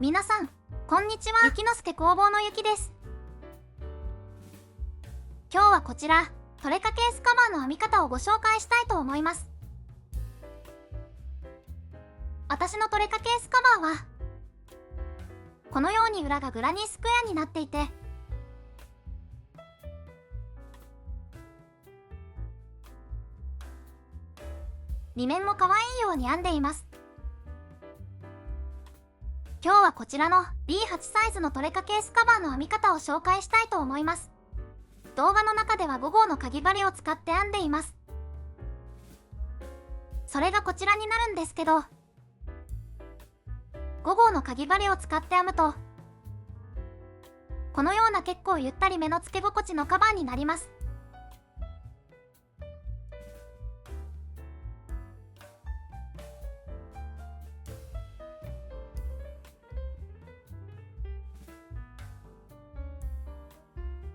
皆さん、こんにちは。ゆきのすけ工房のゆきです。今日はこちら、トレカケースカバーの編み方をご紹介したいと思います。私のトレカケースカバーは、このように裏がグラニースクエアになっていて、2面も可愛いように編んでいます。今日はこちらの B8 サイズのトレカケースカバーの編み方を紹介したいと思います。動画の中では5号のかぎ針を使って編んでいます。それがこちらになるんですけど、5号のかぎ針を使って編むと、このような結構ゆったりめのつけ心地のカバーになります。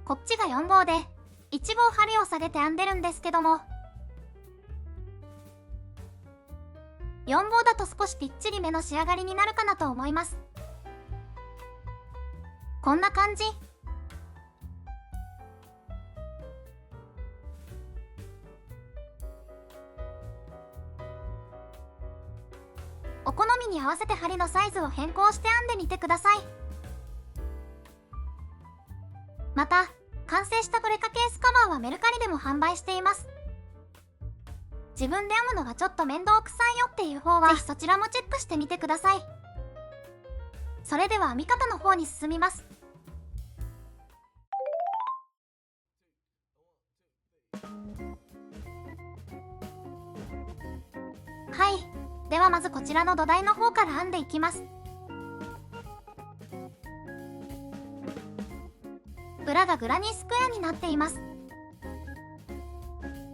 こっちが4号で、1号針を下げて編んでるんですけども、4号だと少しぴっちりめの仕上がりになるかなと思います。こんな感じ。お好みに合わせて針のサイズを変更して編んでみてください。また、完成したトレカケースカバーはメルカリでも販売しています。自分で編むのがちょっと面倒くさいよっていう方は、ぜひそちらもチェックしてみてください。それでは編み方の方に進みます。はい。ではまずこちらの土台の方から編んでいきます。裏がグラニースクエアになっています。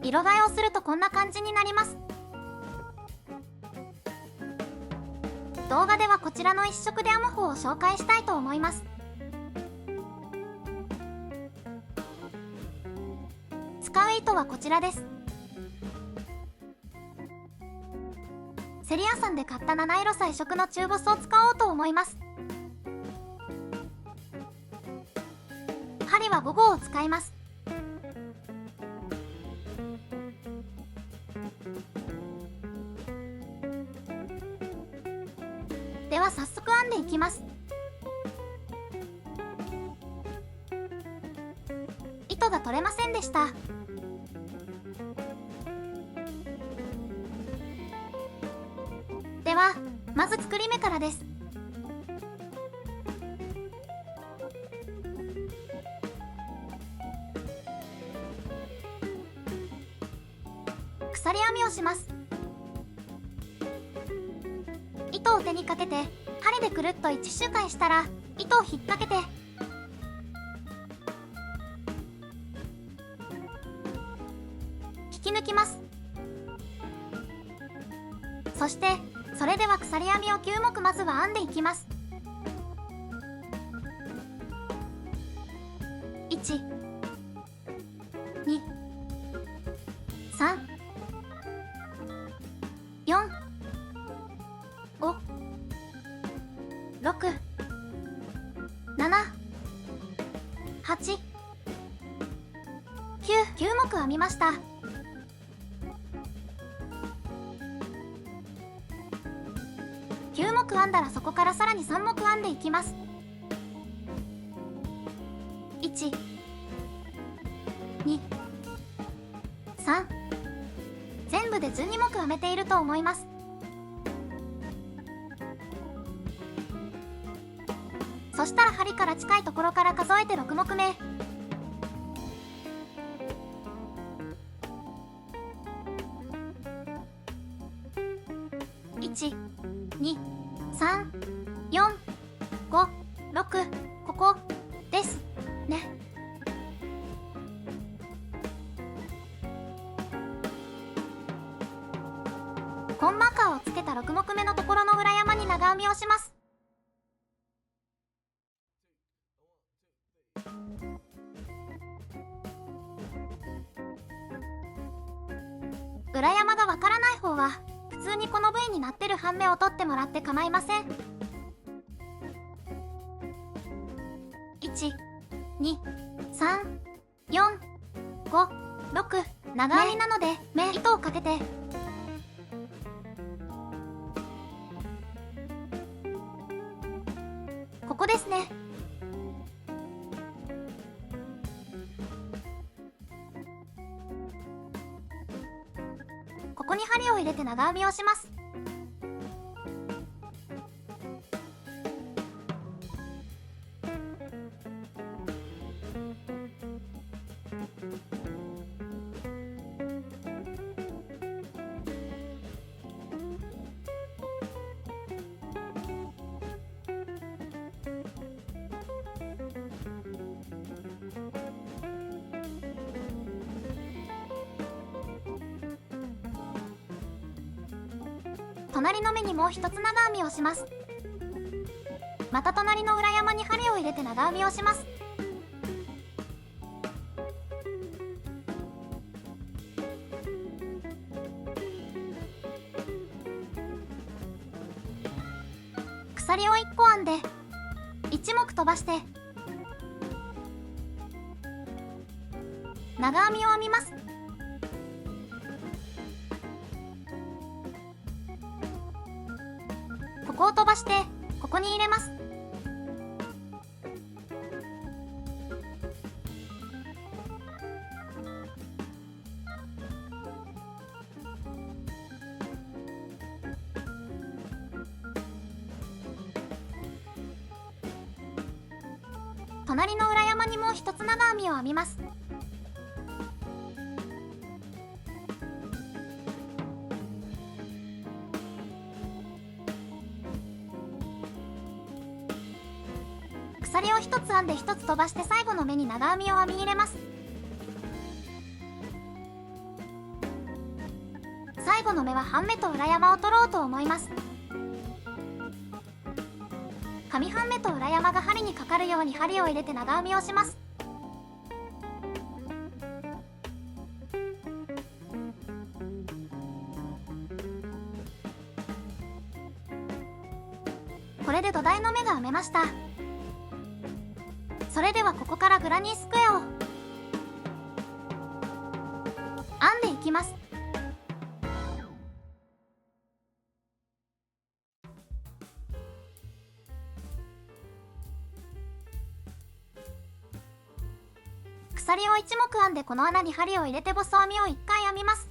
色替えをするとこんな感じになります。動画ではこちらの一色で編む方を紹介したいと思います。使う糸はこちらです。セリアさんで買った七色彩色の中ボスを使おうと思います。針は5号を使います。では早速編んでいきます。糸が取れませんでした。ではまず作り目からです。鎖編みをします。糸を手にかけて針でくるっと1周回したら糸を引っ掛けて引き抜きます。そしてそれでは鎖編みを9目まずは編んでいきます。1、2、3、4、5、6、7、8、9目編みました。9目編んだらそこからさらに3目編んでいきます。1、2、3、全部で12目編めていると思います。そしたら針から近いところから数えて6目目。1、2、3、4、5、6、ここですね。コンマーカーをつけた6目目のところの裏山に長編みをします。裏山がわからない方は普通にこの部位になってる半目を取ってもらって構いません。2、3、4、5、6、長編みなので、糸をかけて、ここですね。ここに針を入れて長編みをします。隣の目にもう一つ長編みをします。また隣の裏山に針を入れて長編みをします。鎖を1個編んで1目飛ばして長編みを編みます。ここを飛ばしてここに入れます。隣の裏山にもう一つ長編みを編みます。鎖を1つ編んで1つ飛ばして最後の目に長編みを編み入れます。最後の目は半目と裏山を取ろうと思います。上半目と裏山が針にかかるように針を入れて長編みをします。これで土台の目が編めました。それではここからグラニースクエアを編んでいきます。鎖を1目編んでこの穴に針を入れて細編みを1回編みます。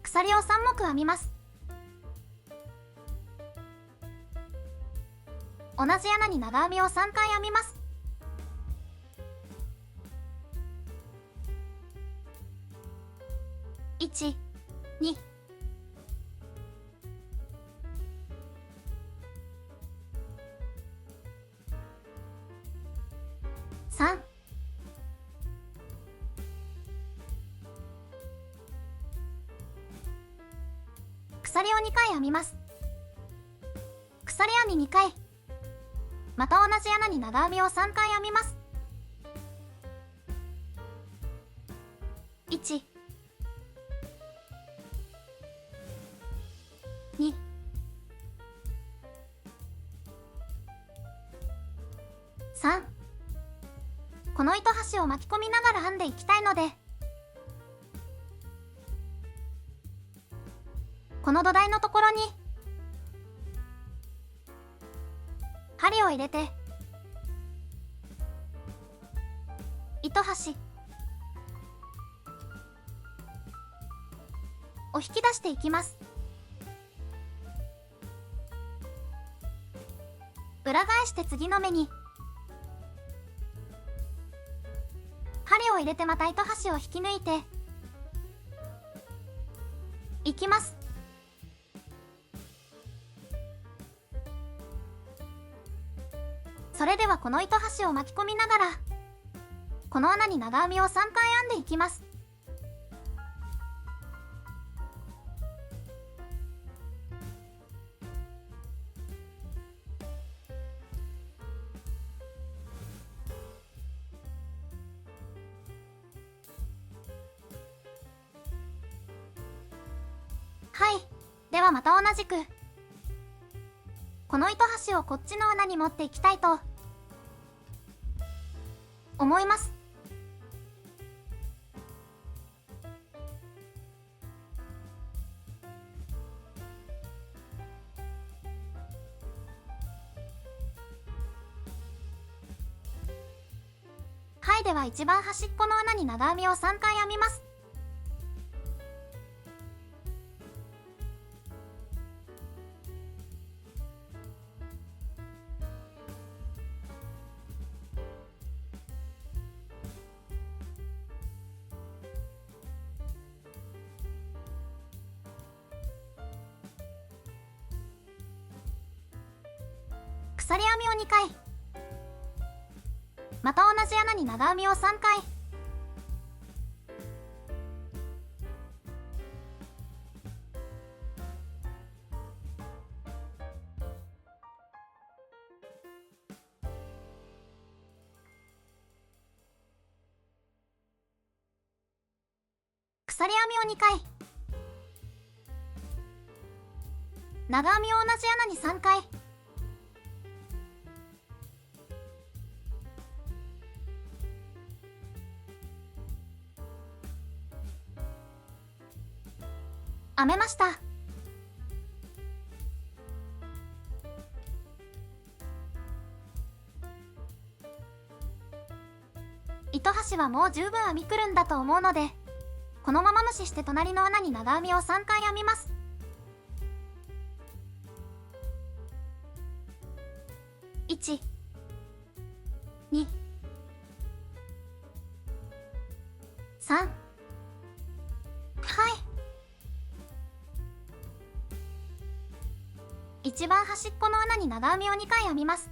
鎖を3目編みます。同じ穴に長編みを3回編みます。1、2、3、鎖を2回編みます。鎖編み2回。また同じ穴に長編みを3回編みます。1、2、3。この糸端を巻き込みながら編んでいきたいので、この土台のところに針を入れて糸端を引き出していきます。裏返して次の目に針を入れてまた糸端を引き抜いていきます。それではこの糸端を巻き込みながらこの穴に長編みを3回編んでいきます。はい。ではまた同じく。この糸端をこっちの穴に持っていきたいと思います。はい。では一番端っこの穴に長編みを3回編みます。鎖編みを2回。また同じ穴に長編みを3回。鎖編みを2回。長編みを同じ穴に3回。編めました。糸端はもう十分編みくるんだと思うので、このまま無視して隣の穴に長編みを3回編みます。1、2、3。はい。一番端っこの穴に長編みを2回編みます。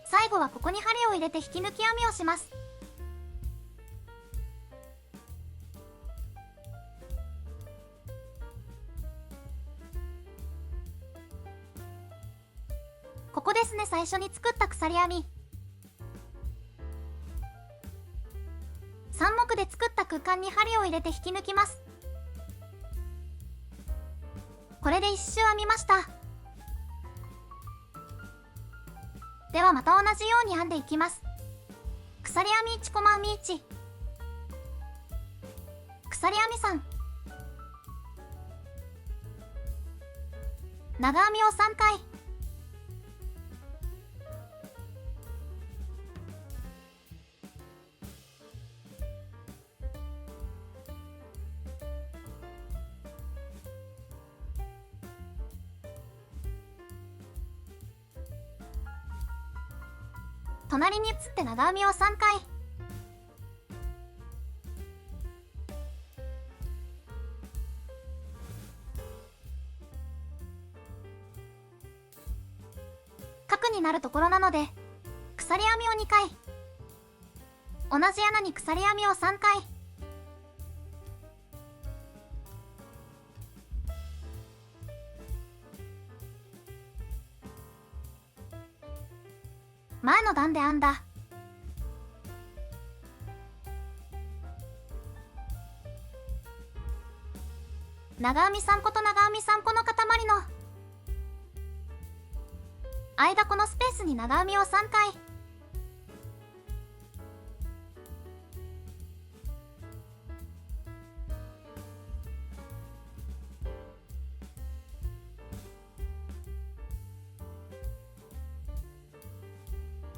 最後はここに針を入れて引き抜き編みをします。ここですね、最初に作った鎖編み。3目で作った空間に針を入れて引き抜きます。これで1周編みました。ではまた同じように編んでいきます。鎖編み1、細編み1、鎖編み3、長編みを3回。隣に移って長編みを3回。角になるところなので鎖編みを2回。同じ穴に鎖編みを3回。前の段で編んだ長編み3個と長編み3個の塊の間、このスペースに長編みを3回。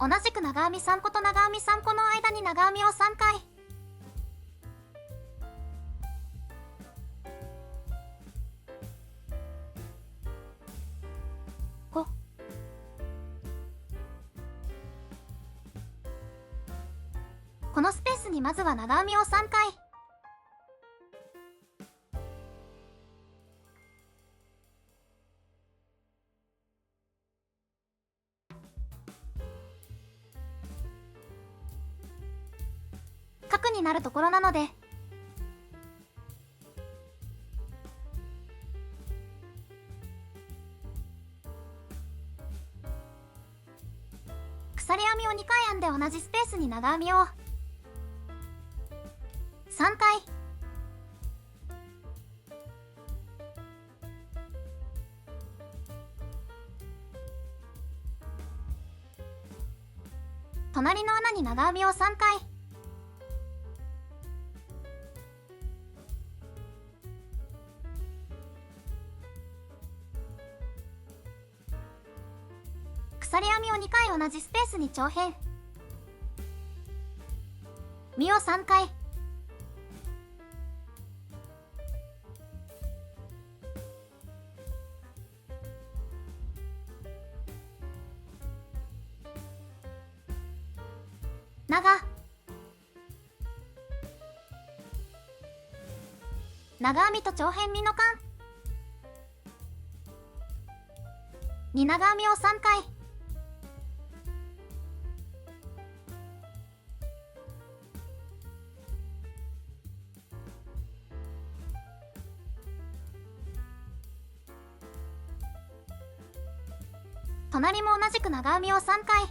同じく長編み3個と長編み3個の間に長編みを3回。5、このスペースにまずは長編みを3回。角になるところなので鎖編みを2回編んで同じスペースに長編みを3回、隣の穴に長編みを3回、鎖編みを2回同じスペースに長編、身を3回、長編みと長編身の間に長編みを3回、隣も同じく長編みを3回、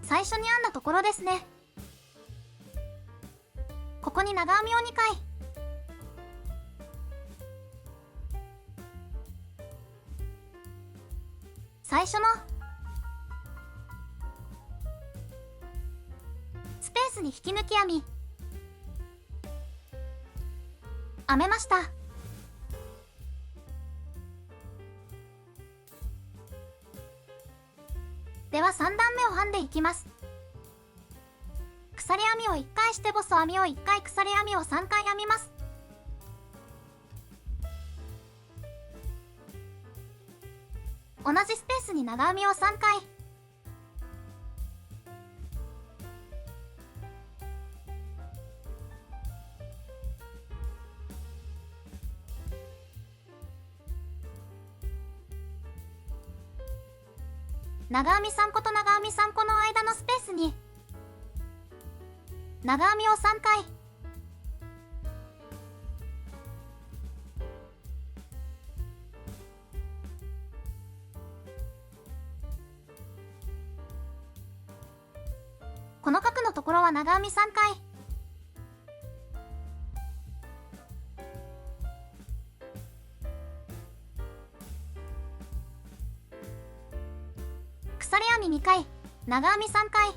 最初に編んだところですね。ここに長編みを2回、最初のスペースに引き抜き編み編めました。では3段目を編んでいきます。鎖編みを1回してボス編みを1回、鎖編みを3回編みます。同じスペースに長編みを3回、長編み3個と長編み3個の間のスペースに長編みを3回、この角のところは長編み3回、鎖編み2回、長編み3回、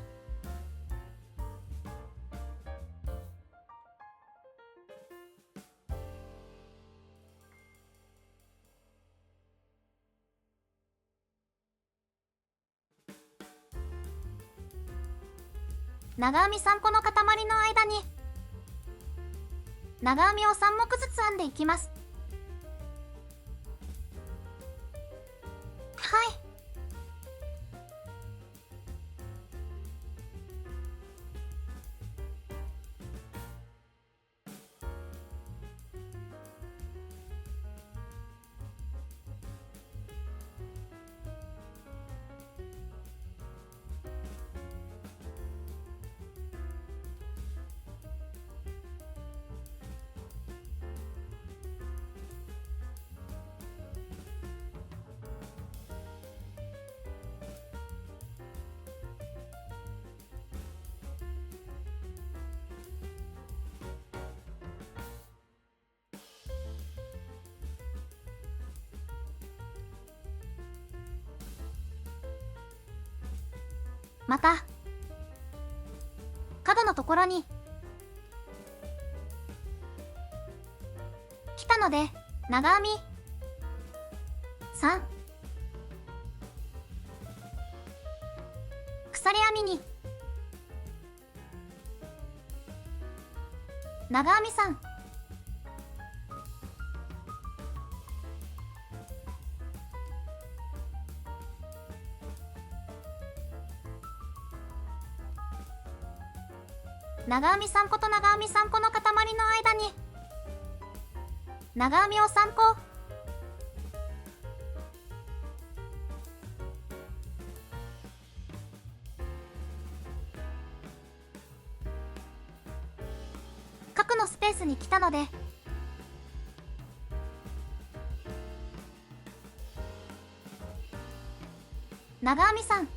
長編み3個の塊の間に長編みを3目ずつ編んでいきます。はい。また角のところに来たので長編み3、鎖編みに長編み3、長編み3個と長編み3個の塊の間に長編みを3個、ースに来たので、長編みさん、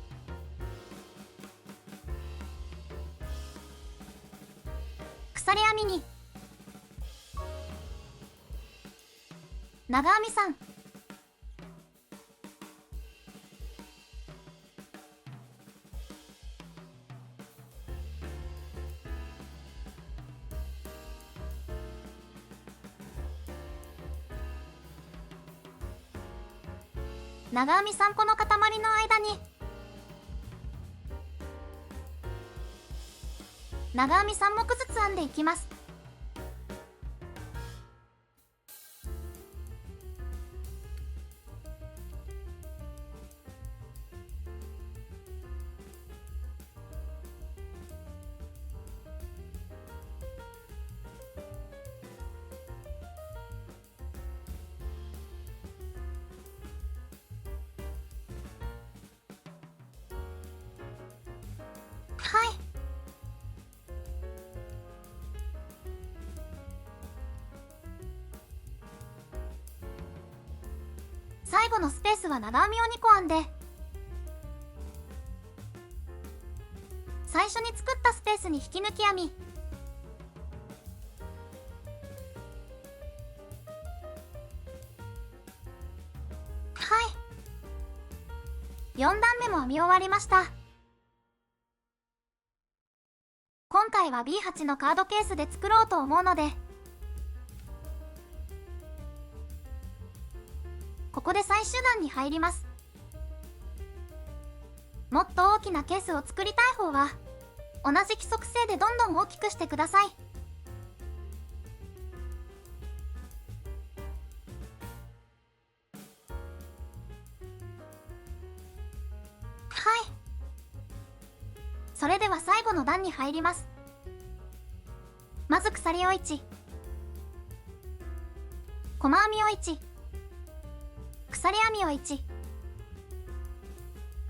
鎖編みに長編みさん、長編み3個の塊の間に長編み3目ずつ編んでいきます。はい。最後のスペースは長編みを2個編んで、最初に作ったスペースに引き抜き編み、はい。4段目も編み終わりました。今回は B8 のカードケースで作ろうと思うので、ここで最終段に入ります。もっと大きなケースを作りたい方は、同じ規則性でどんどん大きくしてください。はい。それでは最後の段に入ります。まず鎖を1、細編みを1、鎖編みを1、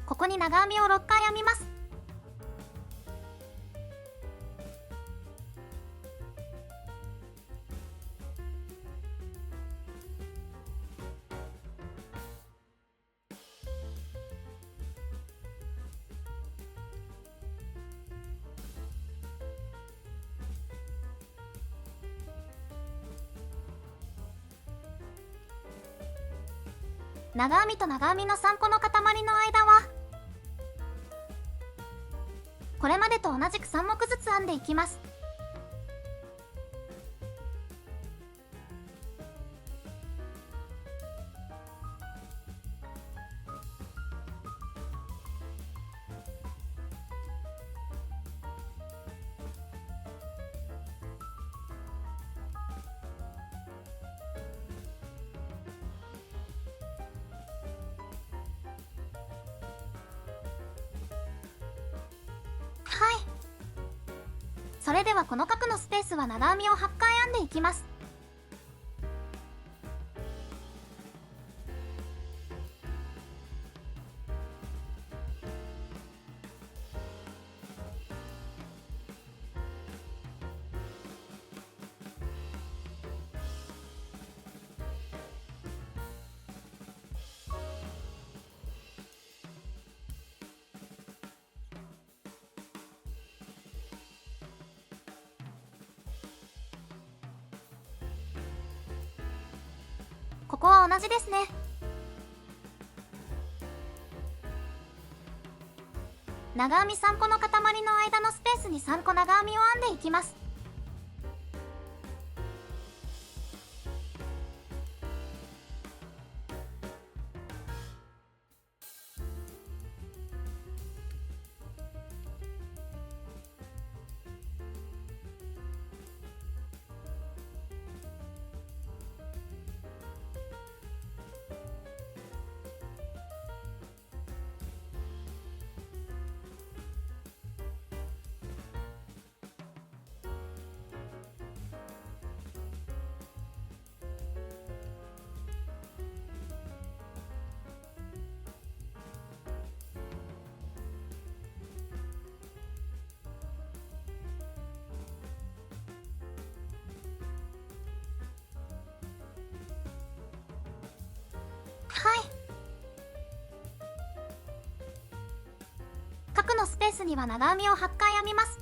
ここに長編みを6回編みます。長編みと長編みの3個の塊の間は、これまでと同じく3目ずつ編んでいきます。はい。それではこの角のスペースは長編みを8回編んでいきます。ここは同じですね。長編み3個の塊の間のスペースに3個長編みを編んでいきます。い。角のスペースには長編みを8回編みます。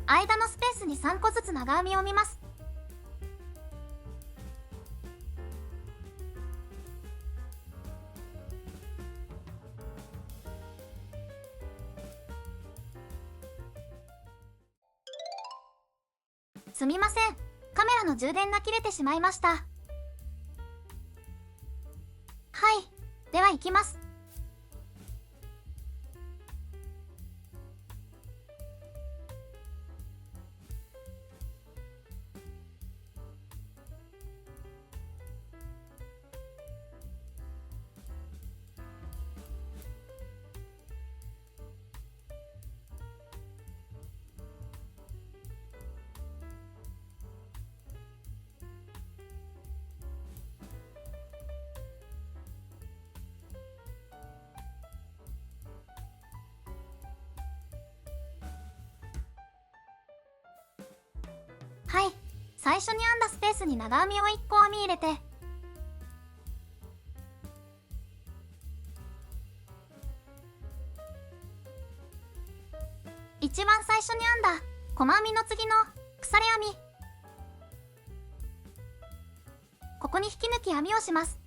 間のスペースに3個ずつ長編みを編みます。すみません、カメラの充電が切れてしまいました。はい、では行きます。はい、最初に編んだスペースに長編みを1個編み入れて、一番最初に編んだ細編みの次の鎖編み、ここに引き抜き編みをします。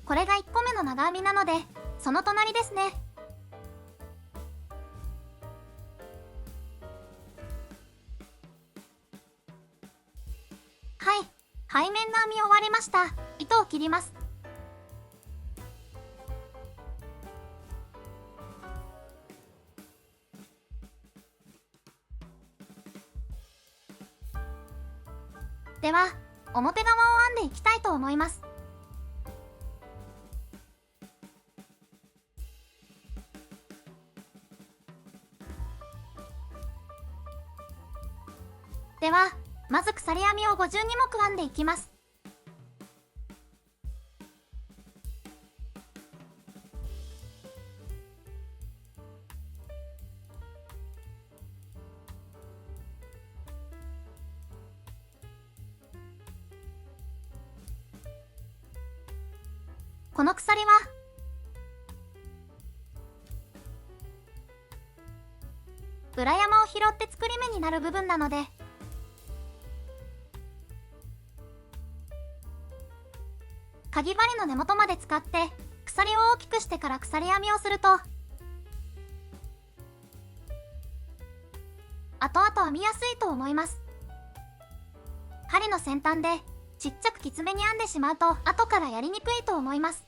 これが1個目の長編みなので、その隣ですね。はい、背面の編み終わりました。糸を切ります。では、表側を編んでいきたいと思います。では、まず鎖編みを52目編んでいきます。この鎖は裏山を拾って作り目になる部分なので、かぎ針の根元まで使って鎖を大きくしてから鎖編みをすると、後々編みやすいと思います。針の先端でちっちゃくきつめに編んでしまうと後からやりにくいと思います。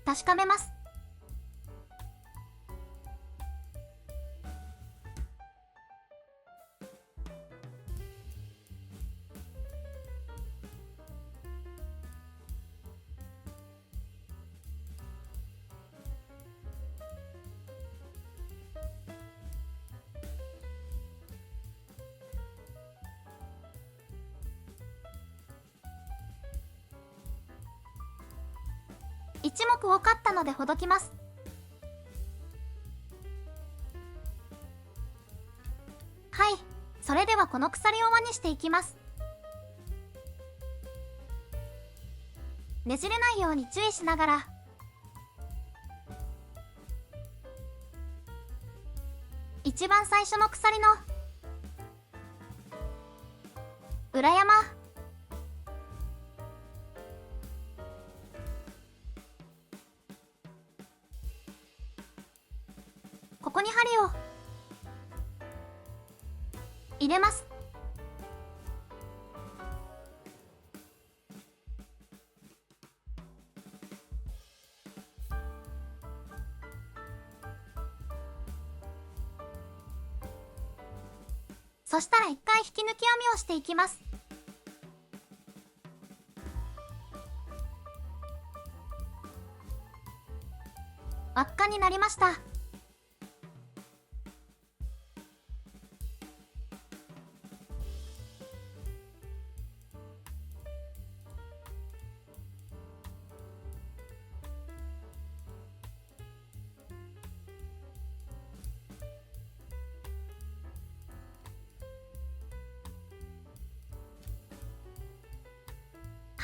確かめます。一目多かったのでほどきます。はい、それではこの鎖を輪にしていきます。ねじれないように注意しながら、一番最初の鎖の裏山、ここに針を入れます。そしたら一回引き抜き編みをしていきます。輪っかになりました。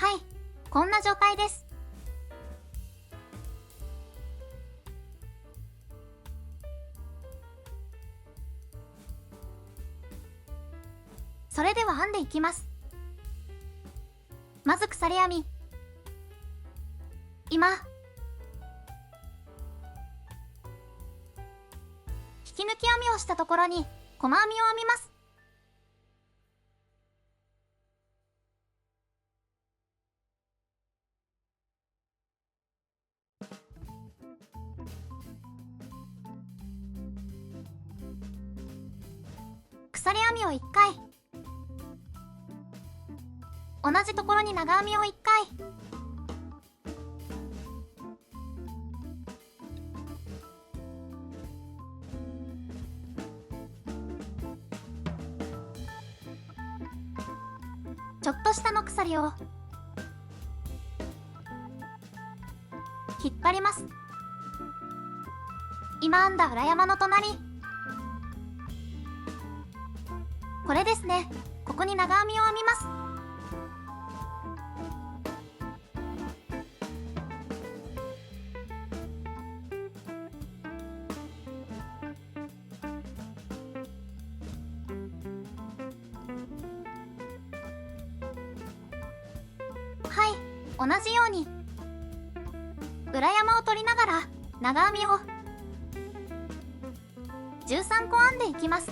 はい、こんな状態です。それでは編んでいきます。まず鎖編み、今引き抜き編みをしたところに細編みを編みます。鎖編みを1回、同じところに長編みを1回、ちょっと下の鎖を引っ張ります。今編んだ裏山の隣、これですね。ここに長編みを編みます。はい、同じように裏山を取りながら長編みを13個編んでいきます。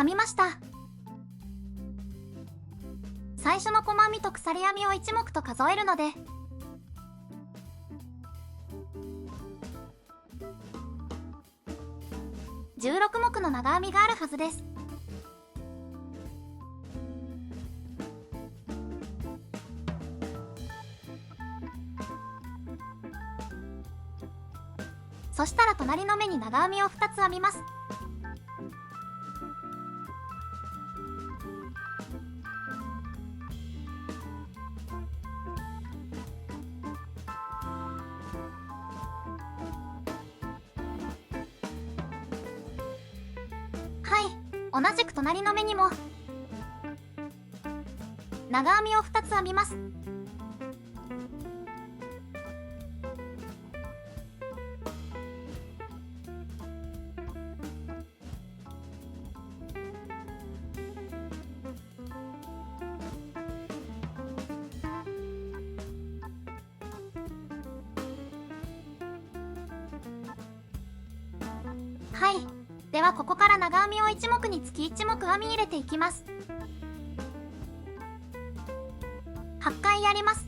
編みました。最初の細編みと鎖編みを1目と数えるので、16目の長編みがあるはずです。そしたら隣の目に長編みを2つ編みます。はい、同じく隣の目にも長編みを2つ編みます。はい、ではここから長編みを1目につき1目編み入れていきます。8回やります。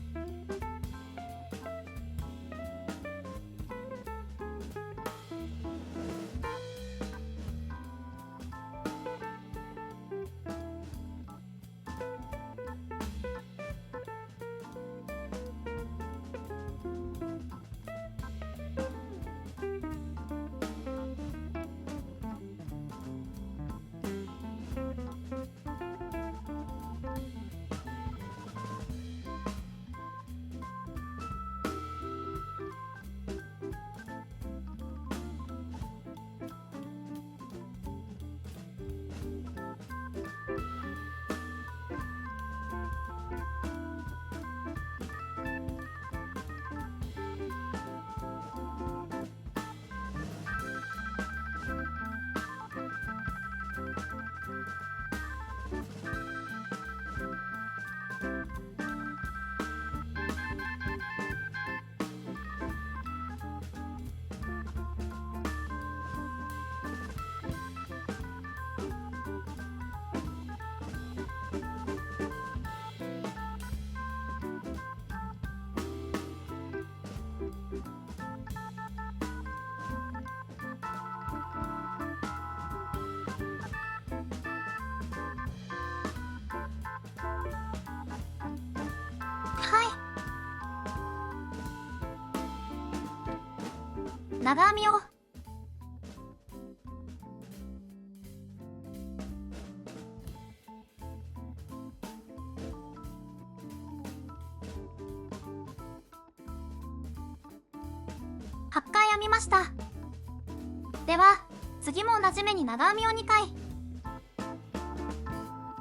はい、長編みを8回編みました。では次も同じ目に長編みを2回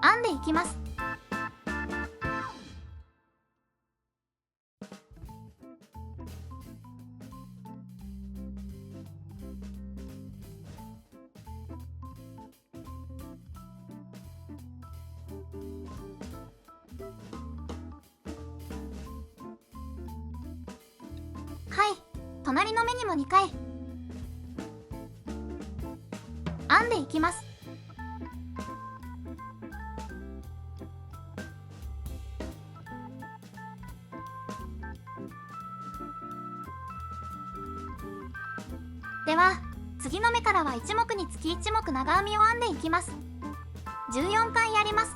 編んでいきます。はい、隣の目にも2回編んでいきます。では次の目からは1目につき1目長編みを編んでいきます。14回やります。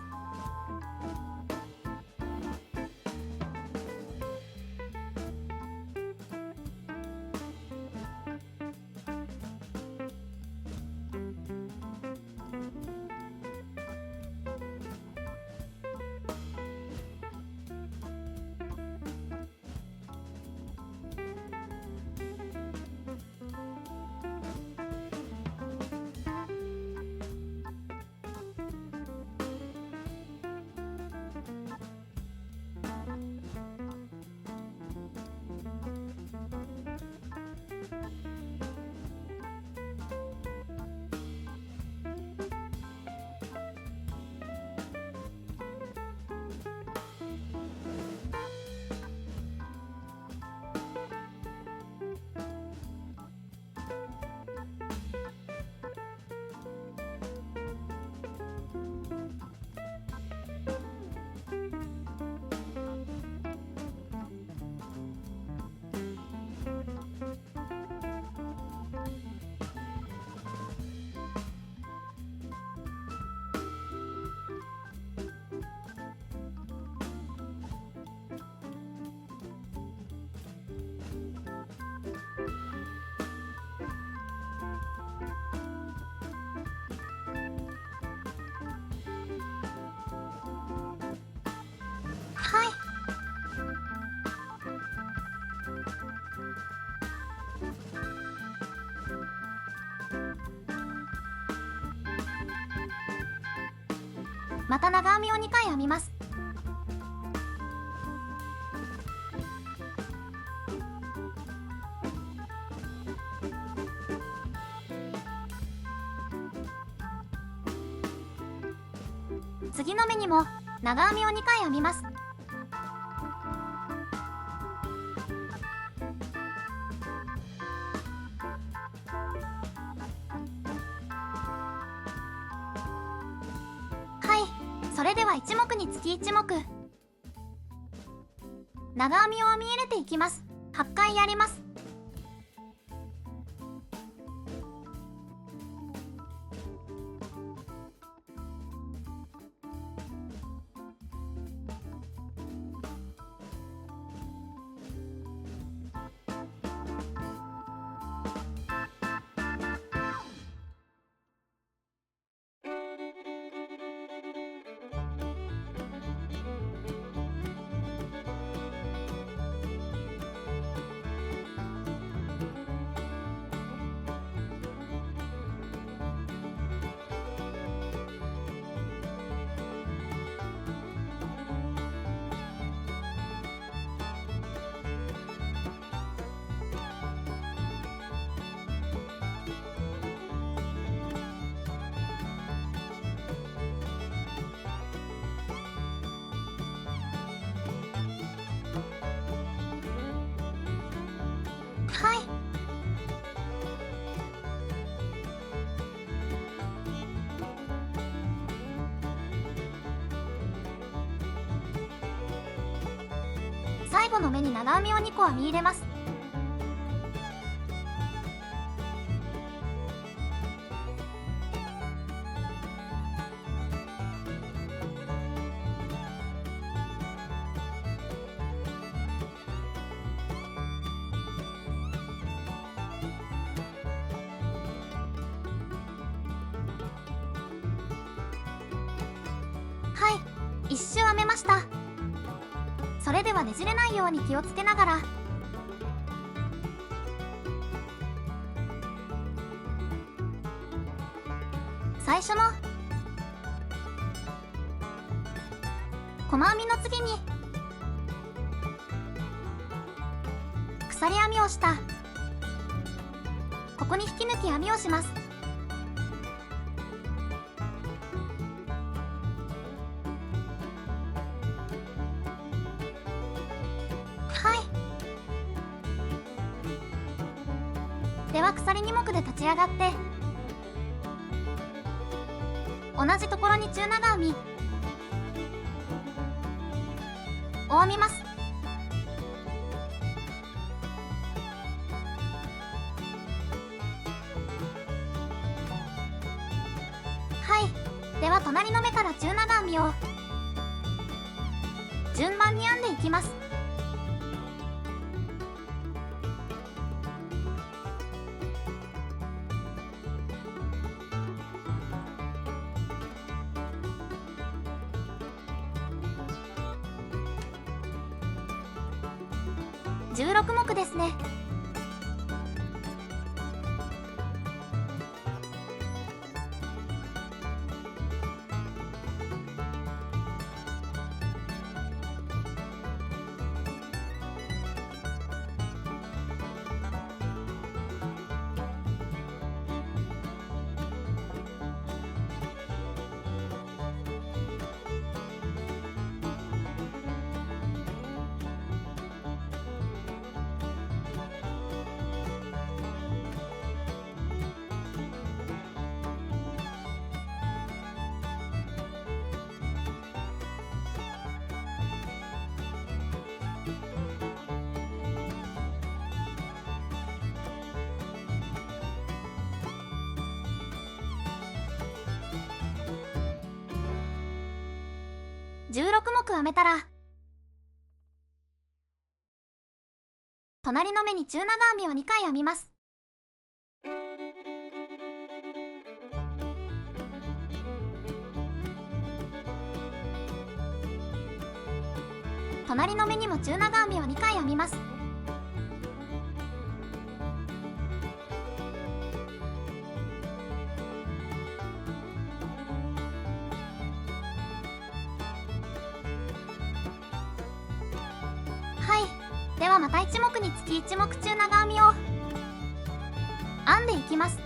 また長編みを2回編みます。次の目にも長編みを2回編みます。それでは1目につき1目長編みを編み入れていきます。8回やります。はい。最後の目に長編みを2個編み入れます。はい、一周編めました。それではねじれないように気をつけながら最初の細編みの次に鎖編みをしたここに引き抜き編みをします。はい。では鎖2目で立ち上がって同じところに中長編みを編みます。はい。では隣の目から中長編みを順番に編んでいきます。16目ですね。16目編めたら隣の目に中長編みを2回編みます。隣の目にも中長編みを2回編みます。はまた1目につき1目中長編みを編んでいきます。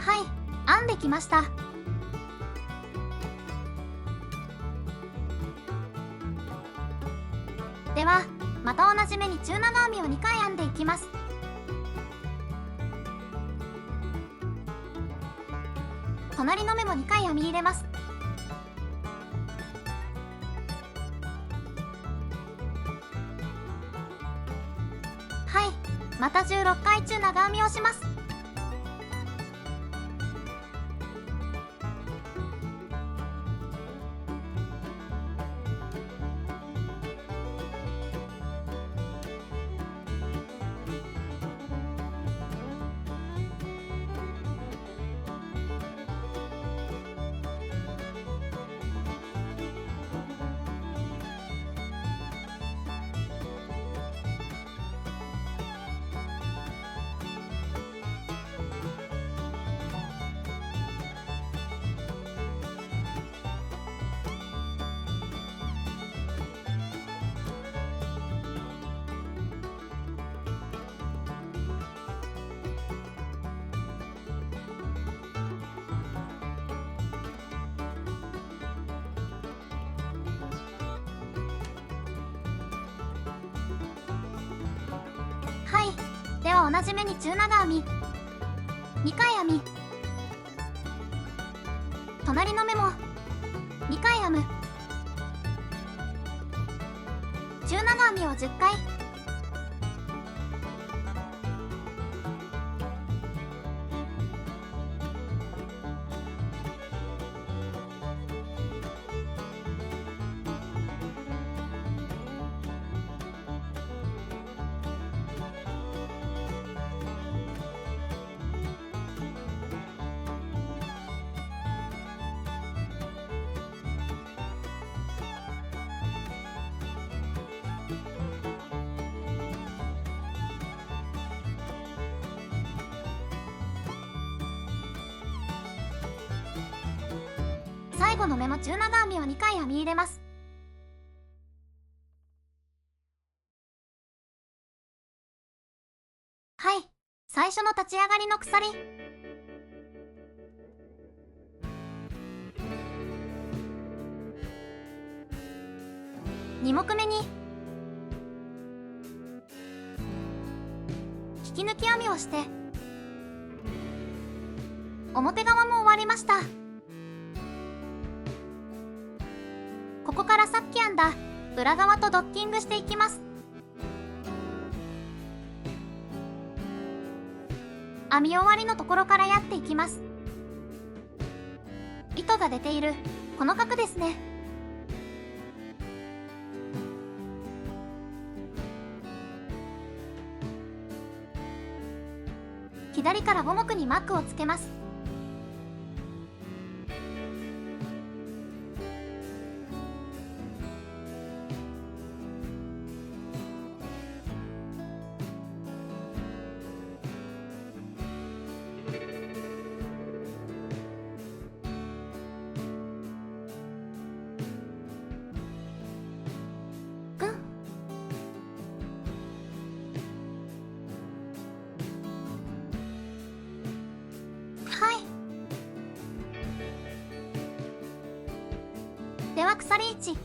はい、編んできました。ではまた同じ目に中長編みを2回編んでいきます。隣の目も2回編み入れます。はい、また16回中長編みをします。はい、では同じ目に中長編み2回編み、隣の目も2回編む、中長編みを10回。最後の目も中長編みを2回編み入れます。はい、最初の立ち上がりの鎖、2目目に引き抜き編みをして表側も終わりました。ここからさっき編んだ裏側とドッキングしていきます。編み終わりのところからやっていきます。糸が出ているこの角ですね。左から5目にマークをつけます。では鎖1、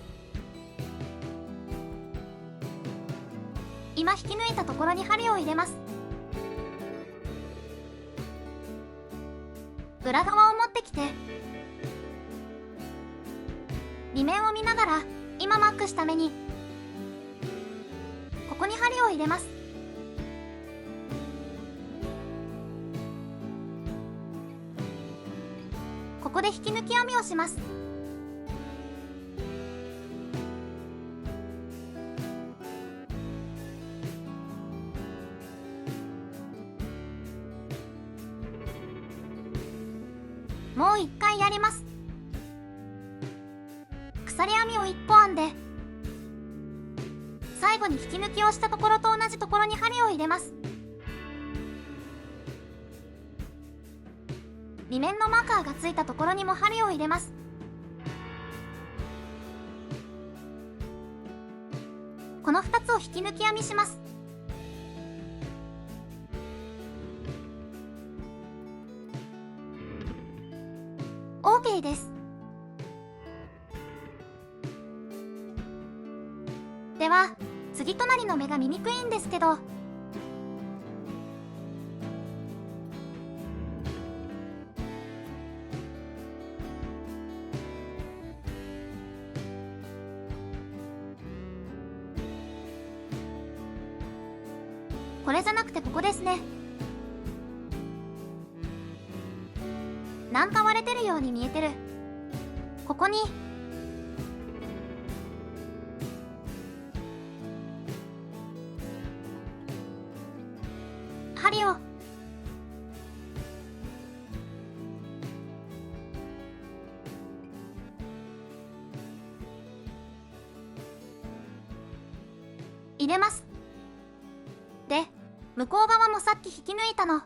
今引き抜いたところに針を入れます。裏側を持ってきて2面を見ながら今マークした目にここに針を入れます。こで引き抜き編みをします。もう一回やります。鎖編みを1個編んで、最後に引き抜きをしたところと同じところに針を入れます。2面のマーカーがついたところにも針を入れます。この2つを引き抜き編みします。OK です。では次隣の目が見にくいんですけど、これじゃなくてここですね。なんか割れてるように見えてる。ここに針を入れます。で、向こう側もさっき引き抜いたの。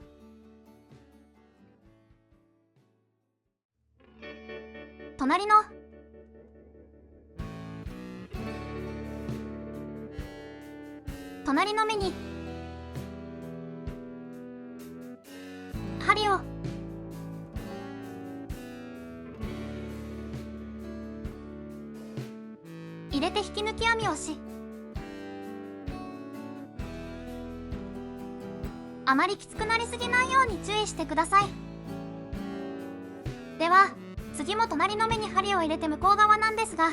隣の目に針を入れて引き抜き編みをし、あまりきつくなりすぎないように注意してください。では次も隣の目に針を入れて向こう側なんですが、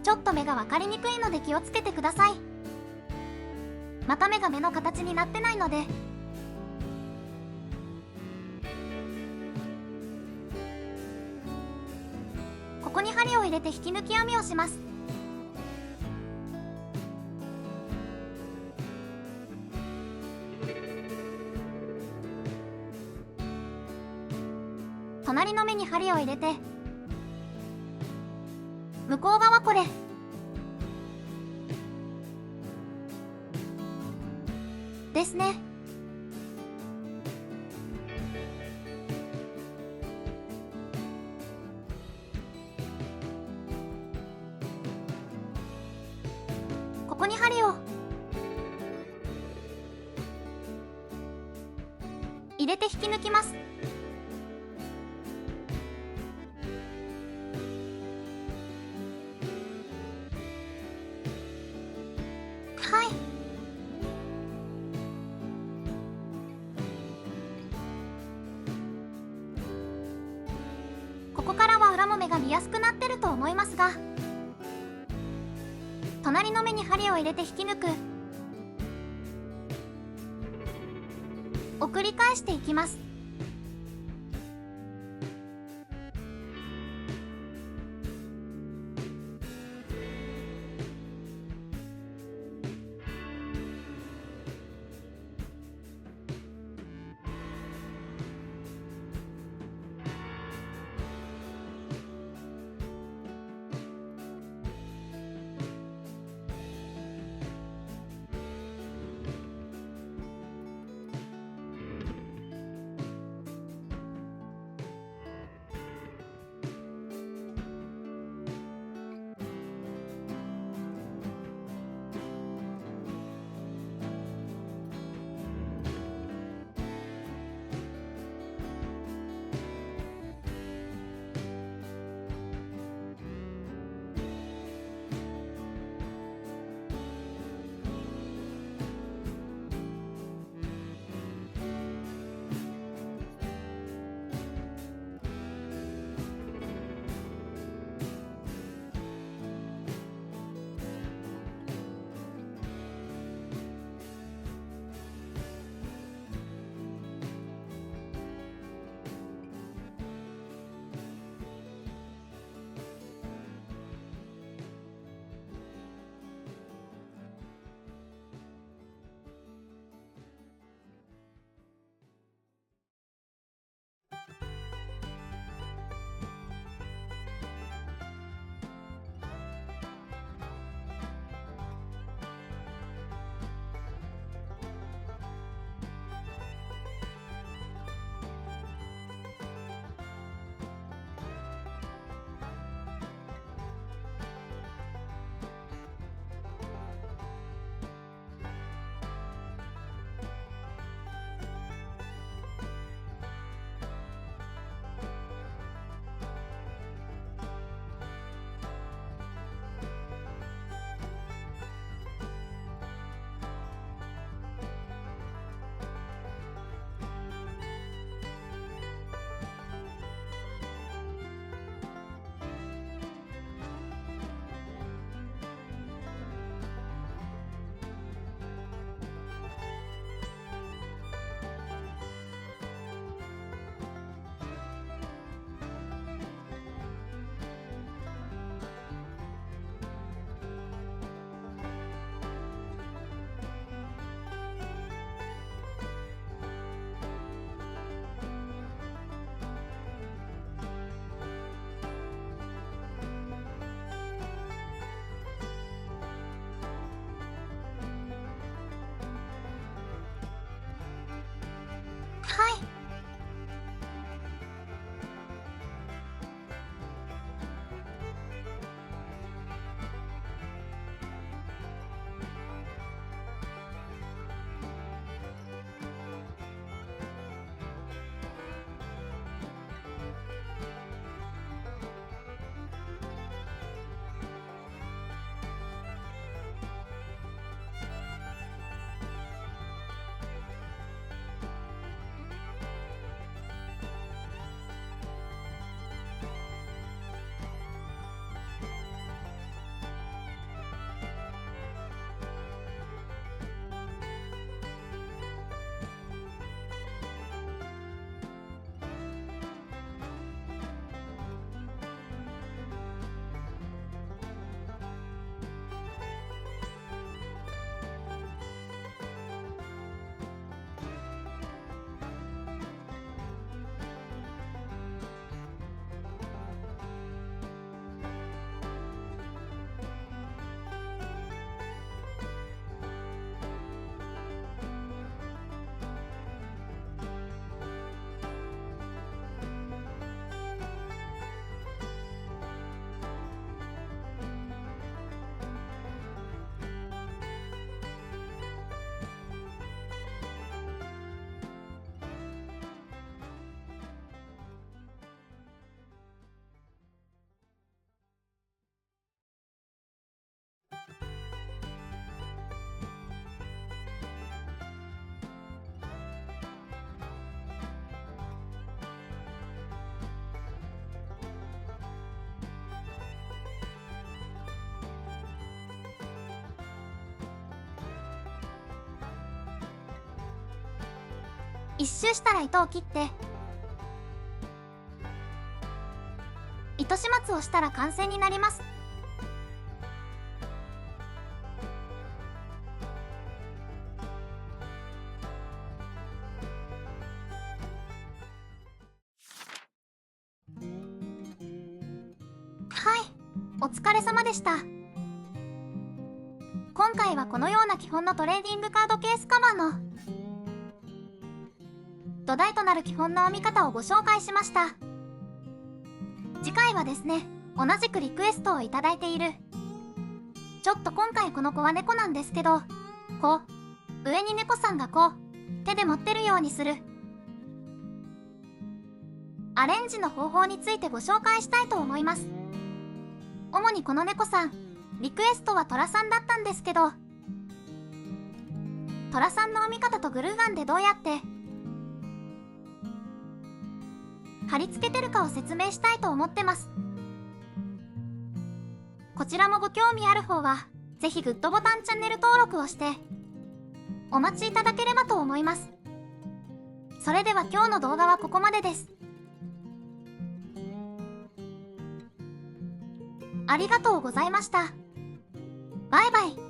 ちょっと目が分かりにくいので気をつけてください。また目が目の形になってないので、ここに針を入れて引き抜き編みをします。隣の目に針を入れて、向こう側これですね。ここに針を入れて引き抜きます。はい。ここからは裏も目が見やすくなってると思いますが、隣の目に針を入れて引き抜くを繰り返していきます。一周したら糸を切って、糸始末をしたら完成になります。はい、お疲れ様でした。今回はこのような基本のトレーディングカードケースカバーの土台となる基本の編み方をご紹介しました。次回はですね、同じくリクエストをいただいている、ちょっと今回この子は猫なんですけど、こう上に猫さんがこう手で持ってるようにするアレンジの方法についてご紹介したいと思います。主にこの猫さん、リクエストはトラさんだったんですけど、トラさんの編み方とグルーガンでどうやって貼り付けてるかを説明したいと思ってます。こちらもご興味ある方はぜひグッドボタンチャンネル登録をしてお待ちいただければと思います。それでは今日の動画はここまでです。ありがとうございました。バイバイ。